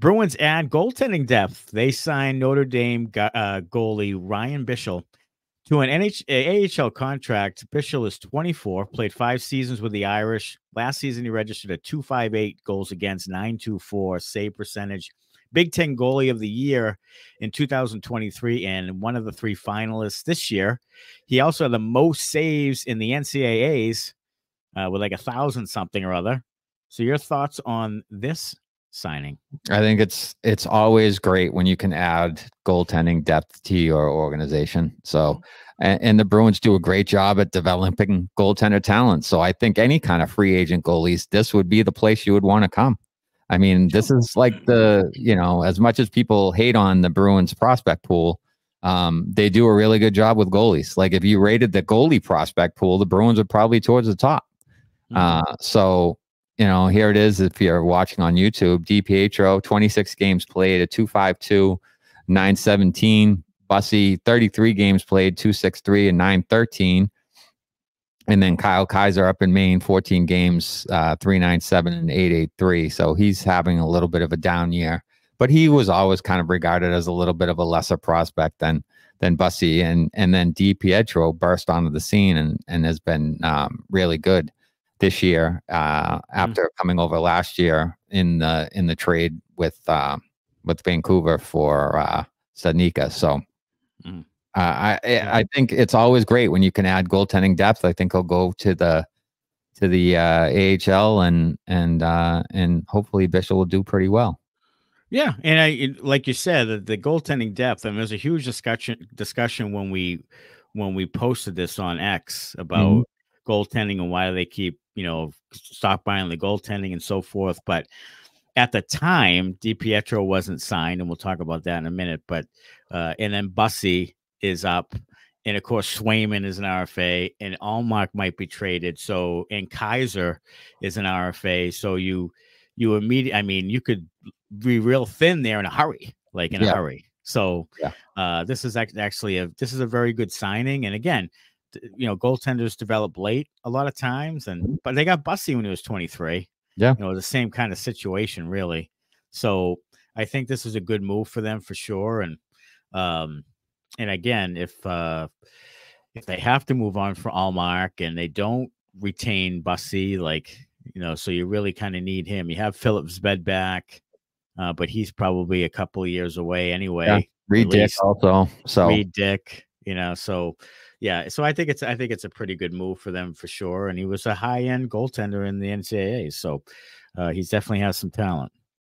Bruins add goaltending depth. They signed Notre Dame goalie Ryan Bischel to an AHL contract. Bischel is 24, played 5 seasons with the Irish. Last season, he registered a .258 goals against, .924 save percentage. Big Ten goalie of the year in 2023 and one of the 3 finalists this year. He also had the most saves in the NCAAs with like 1,000 something or other. So your thoughts on this signing? I think it's always great when you can add goaltending depth to your organization. So, and the Bruins do a great job at developing goaltender talent. So I think any kind of free agent goalies, this would be the place you would want to come. I mean, this is like as much as people hate on the Bruins prospect pool, they do a really good job with goalies. Like if you rated the goalie prospect pool, the Bruins are probably towards the top. So, here it is. If you're watching on YouTube, DiPietro, 26 games played, a .252, .917. Bussy, 33 games played, .263 and .913. And then Kyle Kaiser up in Maine, 14 games, .397 and .883. So he's having a little bit of a down year, but he was always kind of regarded as a little bit of a lesser prospect than Bussy. And then DiPietro burst onto the scene and has been really good this year after coming over last year in the trade with Vancouver for Studnicka. So I think it's always great when you can add goaltending depth. I think he'll go to the AHL and hopefully Bischel will do pretty well. Yeah, and like you said, the goaltending depth. I mean, there's a huge discussion when we posted this on X about goaltending and why they keep stockpiling the goaltending and so forth. But at the time, DiPietro wasn't signed, and we'll talk about that in a minute. But and then Bussy is up, and of course Swayman is an RFA, and Allmark might be traded. So and Kaiser is an RFA. So you immediately, I mean, you could be real thin there in a hurry, like in a hurry. So this is actually this is a very good signing. And again, goaltenders develop late a lot of times, but they got Bussy when he was 23. Yeah, the same kind of situation, really. So I think this is a good move for them for sure. And again, if they have to move on for Allmark and they don't retain Bussy, so you really kind of need him. You have Philip Zbed back, but he's probably a couple of years away anyway. Yeah. Reed Dick also. So Reed Dick, so yeah. So I think it's a pretty good move for them for sure. And he was a high-end goaltender in the NCAA. So he's definitely has some talent.